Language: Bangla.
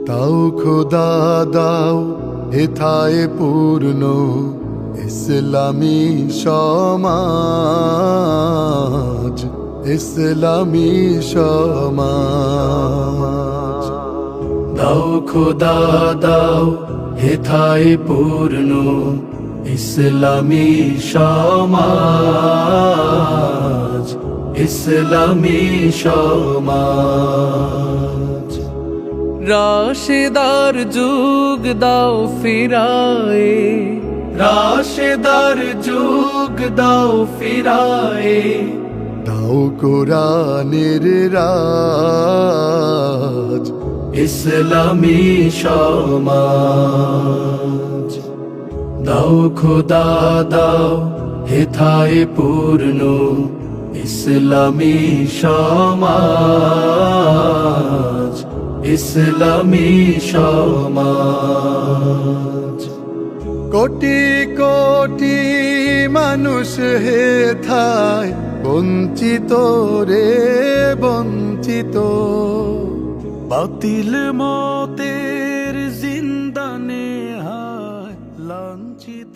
দাও খোদা দাও হেথায় পূর্ণ ইসলামী সমাজ, ইসলামী সমাজ। দাও খোদা দাও হেথায় পূর্ণ ইসলামী সমাজ, ইসলামী সমাজ। রাশেদার যুগ দাও ফিরায়ে, রাশেদার যুগ দাও ফিরায়ে, দাও কোরআনের রাজ, ইসলামী সমাজ। দাও খোদা দাও হেথায় পূর্ণ ইসলামী সমাজ, ইসলামী সমাজ। কোটি কোটি মানুষ হেথায় বঞ্চিত রে বঞ্চিত, বাতিল মতের জিন্দানে হায় লাঞ্ছিত।